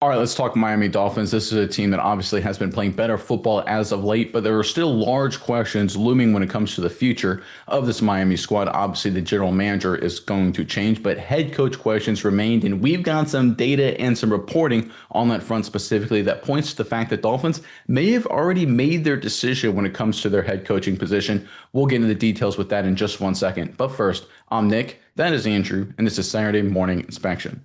All right, let's talk Miami Dolphins. This is a team that obviously has been playing better football as of late, but there are still large questions looming when it comes to the future of this Miami squad. Obviously, the general manager is going to change, but head coach questions remained, and we've got some data and some reporting on that front specifically that points to the fact that Dolphins may have already made their decision when it comes to their head coaching position. We'll get into the details with that in just 1 second. But first, I'm Nick, that is Andrew, and this is Saturday Morning Inspection.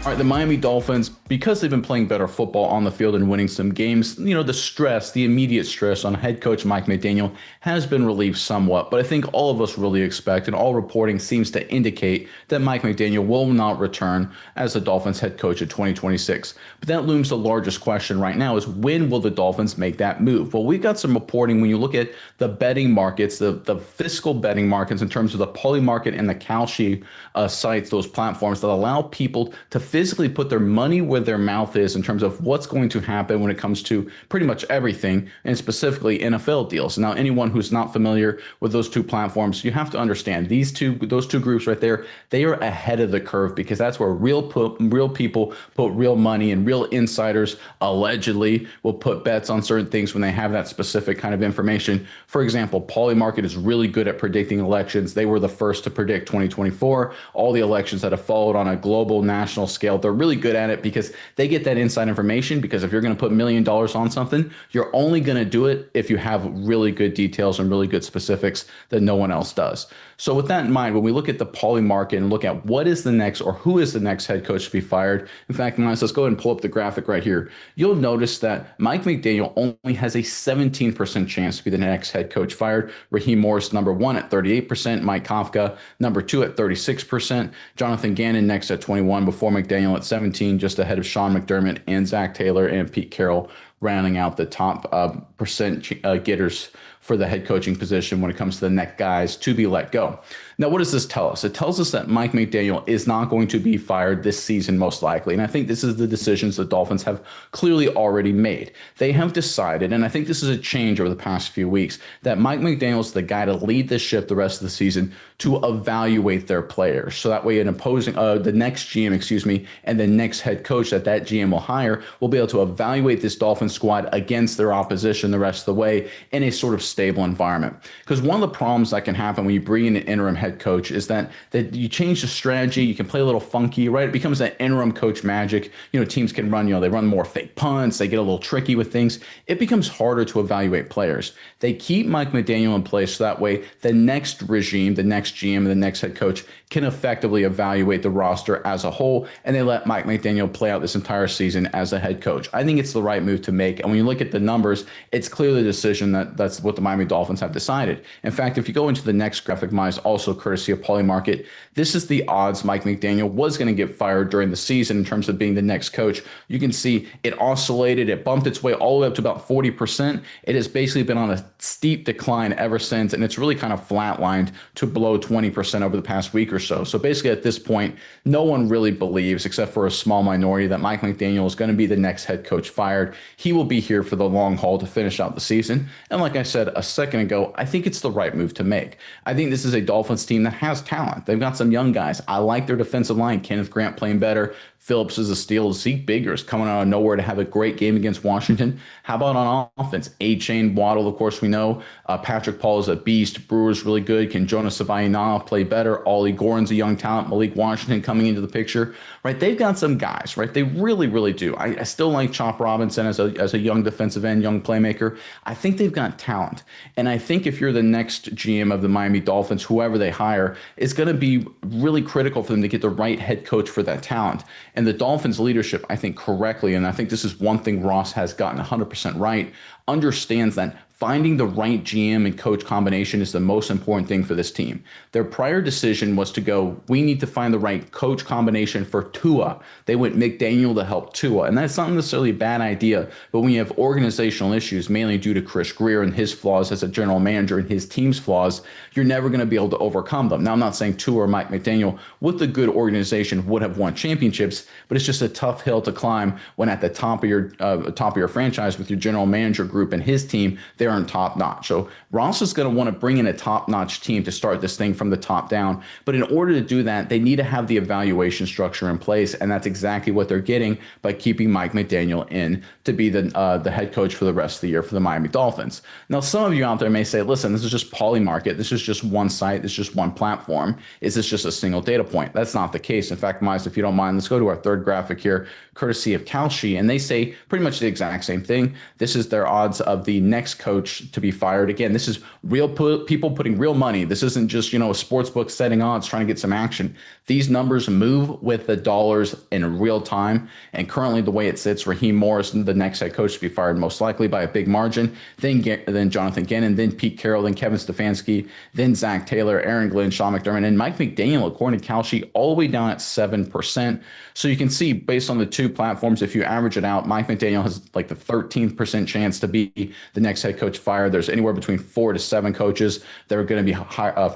All right, the Miami Dolphins, because they've been playing better football on the field and winning some games, the stress, the immediate stress on head coach Mike McDaniel has been relieved somewhat. But I think all of us really expect, and all reporting seems to indicate, that Mike McDaniel will not return as the Dolphins head coach in 2026. But that looms the largest question right now is, when will the Dolphins make that move? Well, we've got some reporting when you look at the betting markets, the fiscal betting markets in terms of the Poly Market and the Kalshi sites, those platforms that allow people to physically put their money where their mouth is in terms of what's going to happen when it comes to pretty much everything, and specifically NFL deals. Now, anyone who's not familiar with those two platforms, you have to understand those two groups right there, they are ahead of the curve because that's where real people put real money, and real insiders allegedly will put bets on certain things when they have that specific kind of information. For example, Polymarket is really good at predicting elections. They were the first to predict 2024. All the elections that have followed on a global national scale, they're really good at it because they get that inside information. Because if you're going to put $1 million on something, you're only going to do it if you have really good details and really good specifics that no one else does. So with that in mind, when we look at the Poly Market and look at what is the next, or who is the next head coach to be fired, in fact, let's go ahead and pull up the graphic right here. You'll notice that Mike McDaniel only has a 17% chance to be the next head coach fired. Raheem Morris, number one, at 38%. Mike Kafka, number two, at 36%. Jonathan Gannon next at 21%, before McDaniel at 17%, just ahead of Sean McDermott and Zach Taylor and Pete Carroll, rounding out the top percent getters for the head coaching position when it comes to the next guys to be let go. Now, what does this tell us? It tells us that Mike McDaniel is not going to be fired this season, most likely. And I think this is the decisions the Dolphins have clearly already made. They have decided, and I think this is a change over the past few weeks, that Mike McDaniel is the guy to lead this ship the rest of the season, to evaluate their players. So that way, the next GM, and the next head coach that GM will hire will be able to evaluate this Dolphins squad against their opposition the rest of the way in a sort of stable environment. Because one of the problems that can happen when you bring in an interim head coach is that you change the strategy, you can play a little funky, right? It becomes that interim coach magic. Teams can run, they run more fake punts, they get a little tricky with things. It becomes harder to evaluate players. They keep Mike McDaniel in place so that way the next regime, the next GM, and the next head coach can effectively evaluate the roster as a whole, and they let Mike McDaniel play out this entire season as a head coach. I think it's the right move to make. And when you look at the numbers, it's clearly a decision that's what the Miami Dolphins have decided. In fact, if you go into the next graphic, mine is also courtesy of Polymarket. This is the odds Mike McDaniel was going to get fired during the season in terms of being the next coach. You can see it oscillated. It bumped its way all the way up to about 40%. It has basically been on a steep decline ever since, and it's really kind of flatlined to below 20% over the past week or so. So basically at this point, no one really believes, except for a small minority, that Mike McDaniel is going to be the next head coach fired. He will be here for the long haul to finish out the season. And like I said a second ago, I think it's the right move to make. I think this is a Dolphins team that has talent. They've got some young guys. I like their defensive line. Kenneth Grant playing better. Phillips is a steal. Zeke Biggers coming out of nowhere to have a great game against Washington. How about on offense? A-Chain, Waddle, of course, we know. Patrick Paul is a beast. Brewer's really good. Can Jonas Savaiina'a play better? Ollie Gordon's a young talent. Malik Washington coming into the picture. Right? They've got some guys, right? They really, really do. I still like Chop Robinson as a young defensive end, young playmaker. I think they've got talent. And I think if you're the next GM of the Miami Dolphins, whoever they hire, it's going to be really critical for them to get the right head coach for that talent. And the Dolphins leadership, I think correctly, and I think this is one thing Ross has gotten 100% right, understands that finding the right GM and coach combination is the most important thing for this team. Their prior decision was to go, we need to find the right coach combination for Tua. They went McDaniel to help Tua. And that's not necessarily a bad idea, but when you have organizational issues, mainly due to Chris Greer and his flaws as a general manager and his team's flaws, you're never going to be able to overcome them. Now, I'm not saying Tua or Mike McDaniel with a good organization would have won championships, but it's just a tough hill to climb when at the top of your franchise with your general manager group and his team, they're aren't top notch. So Ross is going to want to bring in a top notch team to start this thing from the top down. But in order to do that, they need to have the evaluation structure in place, and that's exactly what they're getting by keeping Mike McDaniel in to be the head coach for the rest of the year for the Miami Dolphins. Now, some of you out there may say, "Listen, this is just Polymarket. This is just one site. This is just one platform. Is this just a single data point?" That's not the case. In fact, Miles, if you don't mind, let's go to our third graphic here, courtesy of Kalshi, and they say pretty much the exact same thing. This is their odds of the next coach to be fired. Again, this is real people putting real money. This isn't just, a sports book setting odds trying to get some action. These numbers move with the dollars in real time. And currently, the way it sits, Raheem Morris, the next head coach, to be fired most likely by a big margin. Then Jonathan Gannon, then Pete Carroll, then Kevin Stefanski, then Zach Taylor, Aaron Glenn, Sean McDermott, and Mike McDaniel, according to Kalshi, all the way down at 7%. So you can see, based on the two platforms, if you average it out, Mike McDaniel has like the 13% chance to be the next head coach fired. There's anywhere between 4 to 7 coaches that are going to be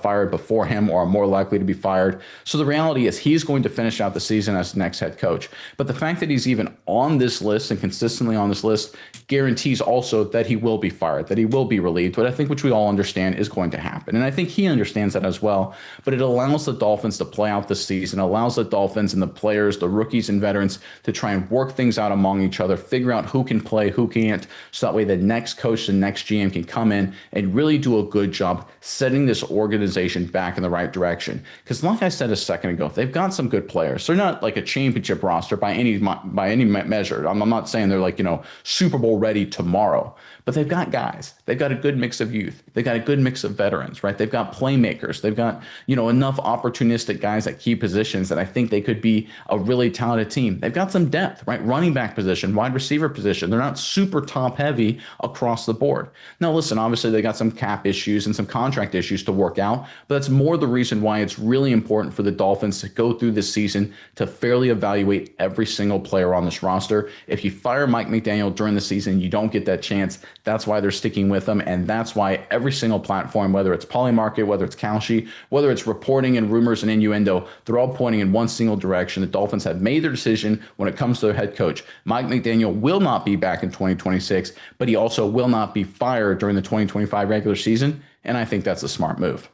fired before him or are more likely to be fired. So the reality is he's going to finish out the season as the next head coach. But the fact that he's even on this list and consistently on this list guarantees also that he will be fired, that he will be relieved, but I think which we all understand is going to happen. And I think he understands that as well. But it allows the Dolphins to play out the season, allows the Dolphins and the players, the rookies and veterans, to try and work things out among each other, figure out who can play, who can't, so that way the next coach, the next GM can come in and really do a good job setting this organization back in the right direction. Because like I said a second ago, they've got some good players. They're not like a championship roster by any measure. I'm not saying they're like, Super Bowl ready tomorrow, but they've got guys. They've got a good mix of youth. They've got a good mix of veterans, right? They've got playmakers. They've got, enough opportunistic guys at key positions that I think they could be a really talented team. They've got some depth, right? Running back position, wide receiver position. They're not super top heavy across the board. Now, listen, obviously they got some cap issues and some contract issues to work out, but that's more the reason why it's really important for the Dolphins to go through this season to fairly evaluate every single player on this roster. If you fire Mike McDaniel during the season, you don't get that chance. That's why they're sticking with him, and that's why every single platform, whether it's Polymarket, whether it's Kalshi, whether it's reporting and rumors and innuendo, they're all pointing in one single direction. The Dolphins have made their decision when it comes to their head coach. Mike McDaniel will not be back in 2026, but he also will not be fired during the 2025 regular season, and I think that's a smart move.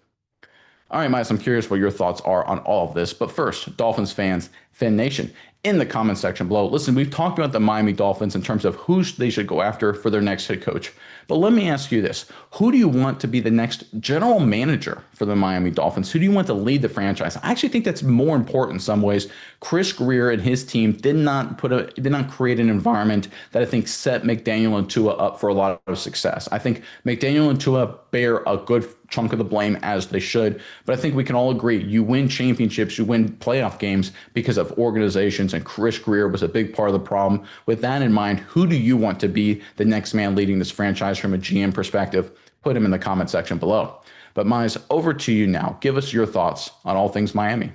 All right, Miles, I'm curious what your thoughts are on all of this. But first, Dolphins fans, Fan Nation, in the comment section below. Listen, we've talked about the Miami Dolphins in terms of who they should go after for their next head coach. But let me ask you this. Who do you want to be the next general manager for the Miami Dolphins? Who do you want to lead the franchise? I actually think that's more important in some ways. Chris Grier and his team did not create an environment that I think set McDaniel and Tua up for a lot of success. I think McDaniel and Tua bear a good chunk of the blame, as they should. But I think we can all agree you win championships, you win playoff games because of organizations, and Chris Grier was a big part of the problem. With that in mind, who do you want to be the next man leading this franchise from a GM perspective? Put him in the comment section below. But Miles, over to you now. Give us your thoughts on all things Miami.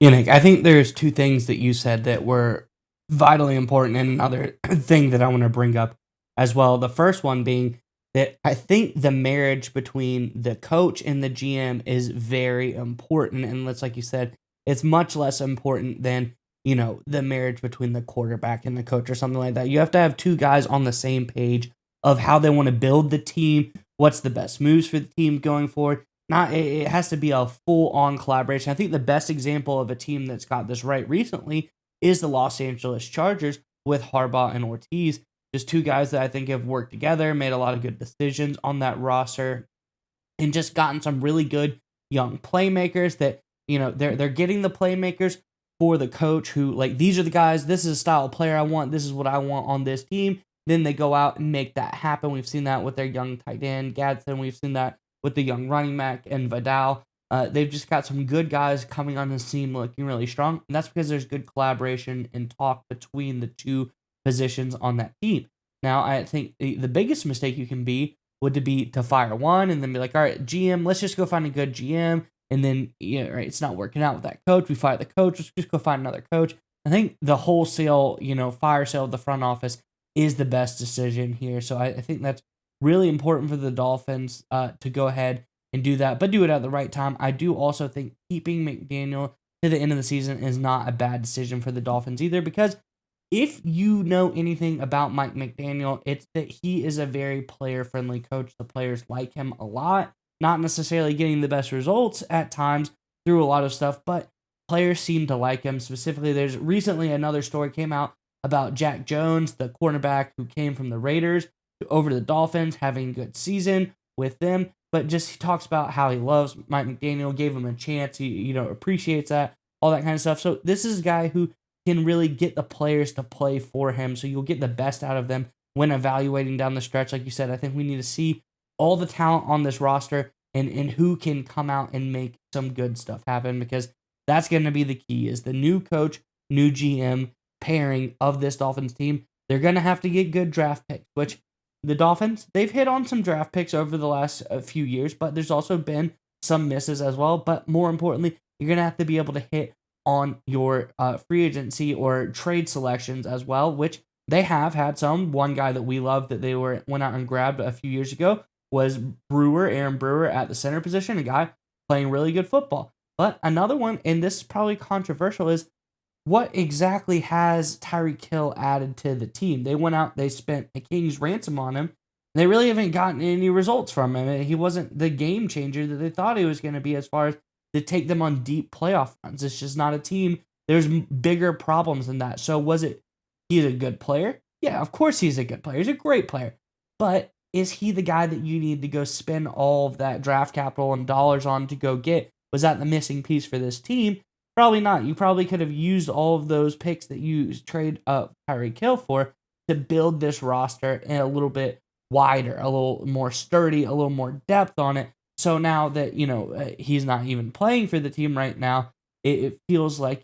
Nick, I think there's two things that you said that were vitally important, and another thing that I want to bring up as well. The first one being that I think the marriage between the coach and the GM is very important. And it's like you said, it's much less important than, the marriage between the quarterback and the coach or something like that. You have to have two guys on the same page of how they want to build the team, what's the best moves for the team going forward. It has to be a full-on collaboration. I think the best example of a team that's got this right recently is the Los Angeles Chargers with Harbaugh and Ortiz. Just two guys that I think have worked together, made a lot of good decisions on that roster, and just gotten some really good young playmakers that, they're getting the playmakers for the coach who, like, these are the guys, this is a style of player I want, this is what I want on this team. Then they go out and make that happen. We've seen that with their young tight end, Gadsden. We've seen that with the young running back and Vidal. They've just got some good guys coming on this team looking really strong. And that's because there's good collaboration and talk between the two positions on that team. Now, I think the biggest mistake you can be would be to fire one and then be like, all right, GM, let's just go find a good GM. And then, right, it's not working out with that coach. We fire the coach. Let's just go find another coach. I think the wholesale, fire sale of the front office is the best decision here. So I think that's really important for the Dolphins to go ahead and do that, but do it at the right time. I do also think keeping McDaniel to the end of the season is not a bad decision for the Dolphins either, because if you know anything about Mike McDaniel, it's that he is a very player friendly coach. The players like him a lot, not necessarily getting the best results at times through a lot of stuff, but players seem to like him. Specifically, there's recently another story came out about Jack Jones, the cornerback who came from the Raiders over to the Dolphins, having a good season with them. But just he talks about how he loves Mike McDaniel, gave him a chance. He appreciates that, all that kind of stuff. So this is a guy who can really get the players to play for him. So you'll get the best out of them when evaluating down the stretch. Like you said, I think we need to see all the talent on this roster and who can come out and make some good stuff happen, because that's going to be the key is the new coach, new GM pairing of this Dolphins team. They're going to have to get good draft picks, which the Dolphins, they've hit on some draft picks over the last few years, but there's also been some misses as well. But more importantly, you're going to have to be able to hit on your free agency or trade selections as well, which they have had some. One guy that we love that they went out and grabbed a few years ago was Aaron Brewer at the center position, a guy playing really good football. But another one, and this is probably controversial, is what exactly has Tyreek Hill added to the team? They went out, they spent a king's ransom on him. They really haven't gotten any results from him. He wasn't the game changer that they thought he was going to be as far as to take them on deep playoff runs. It's just not a team. There's bigger problems than that. So was it, he's a good player? Yeah, of course he's a good player. He's a great player. But is he the guy that you need to go spend all of that draft capital and dollars on to go get? Was that the missing piece for this team? Probably not. You probably could have used all of those picks that you trade up Tyreek Hill for to build this roster a little bit wider, a little more sturdy, a little more depth on it. So now that, he's not even playing for the team right now, it feels like,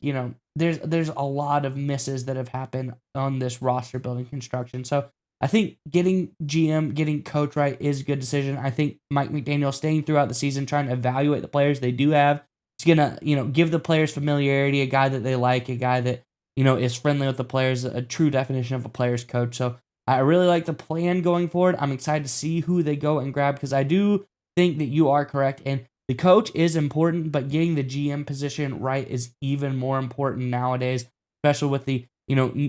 there's a lot of misses that have happened on this roster building construction. So I think getting GM, getting coach right is a good decision. I think Mike McDaniel staying throughout the season, trying to evaluate the players they do have. He's going to, give the players familiarity, a guy that they like, a guy that, is friendly with the players, a true definition of a player's coach. So I really like the plan going forward. I'm excited to see who they go and grab, because I do think that you are correct. And the coach is important, but getting the GM position right is even more important nowadays, especially with the,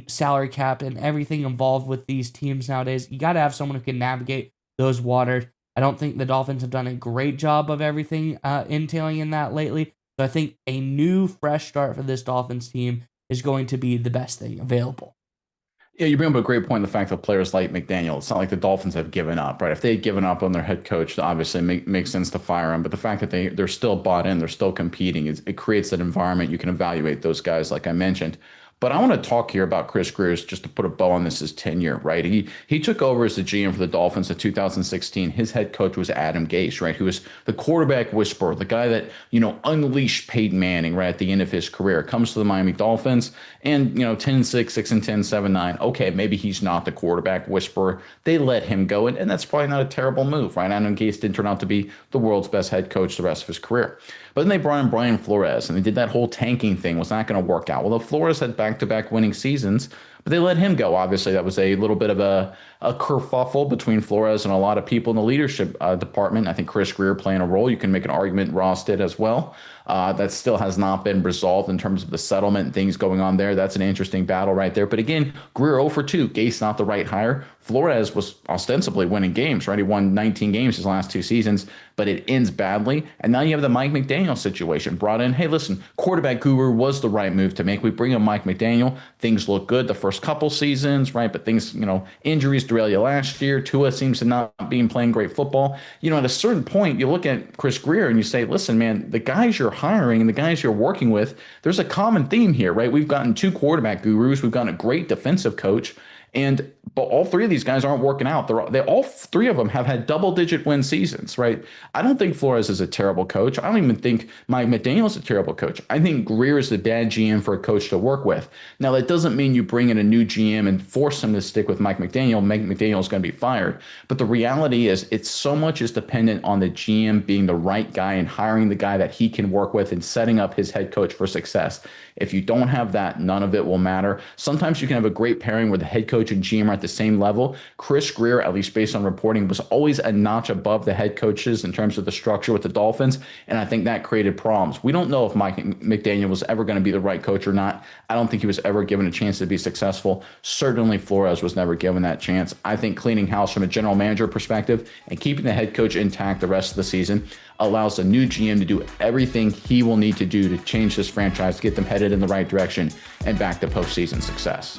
salary cap and everything involved with these teams nowadays. You got to have someone who can navigate those waters. I don't think the Dolphins have done a great job of everything entailing in that lately. So I think a new, fresh start for this Dolphins team is going to be the best thing available. Yeah, you bring up a great point. The fact that players like McDaniel, it's not like the Dolphins have given up, right? If they had given up on their head coach, obviously makes sense to fire him. But the fact that they're still bought in, they're still competing, it creates that environment. You can evaluate those guys, like I mentioned. But I want to talk here about Chris Greer's, just to put a bow on this, his tenure, right? He took over as the GM for the Dolphins in 2016. His head coach was Adam Gase, right? Who was the quarterback whisperer, the guy that, unleashed Peyton Manning right at the end of his career. Comes to the Miami Dolphins and, 10-6, 6-10, 7-9. Okay, maybe he's not the quarterback whisperer. They let him go, and that's probably not a terrible move, right? Adam Gase didn't turn out to be the world's best head coach the rest of his career. But then they brought in Brian Flores, and they did that whole tanking thing. Was not going to work out. Well, the Flores had back-to-back winning seasons, but they let him go. Obviously, that was a little bit of a kerfuffle between Flores and a lot of people in the leadership department. I think Chris Greer playing a role. You can make an argument Ross did as well. That still has not been resolved in terms of the settlement and things going on there. That's an interesting battle right there. But again, Greer 0 for 2. Gase not the right hire. Flores was ostensibly winning games, right? He won 19 games his last 2 seasons, but it ends badly. And now you have the Mike McDaniel situation brought in. Hey, listen, quarterback guru was the right move to make. We bring in Mike McDaniel. Things look good the first couple seasons, right? But things, injuries derail you last year. Tua seems to not be playing great football. At a certain point, you look at Chris Greer and you say, listen, man, the guys you're hiring and the guys you're working with, there's a common theme here, right? We've gotten 2 quarterback gurus. We've gotten a great defensive coach. But all 3 of these guys aren't working out. All 3 of them have had double-digit win seasons, right? I don't think Flores is a terrible coach. I don't even think Mike McDaniel is a terrible coach. I think Greer is the bad GM for a coach to work with. Now, that doesn't mean you bring in a new GM and force him to stick with Mike McDaniel. Mike McDaniel is going to be fired. But the reality is, it's so much is dependent on the GM being the right guy and hiring the guy that he can work with and setting up his head coach for success. If you don't have that, none of it will matter. Sometimes you can have a great pairing where the head coach coach and GM are at the same level. Chris Greer, at least based on reporting, was always a notch above the head coaches in terms of the structure with the Dolphins, and I think that created problems. We don't know if Mike McDaniel was ever going to be the right coach or not. I don't think he was ever given a chance to be successful. Certainly Flores was never given that chance. I think cleaning house from a general manager perspective and keeping the head coach intact the rest of the season allows the new GM to do everything he will need to do to change this franchise, get them headed in the right direction, and back to postseason success.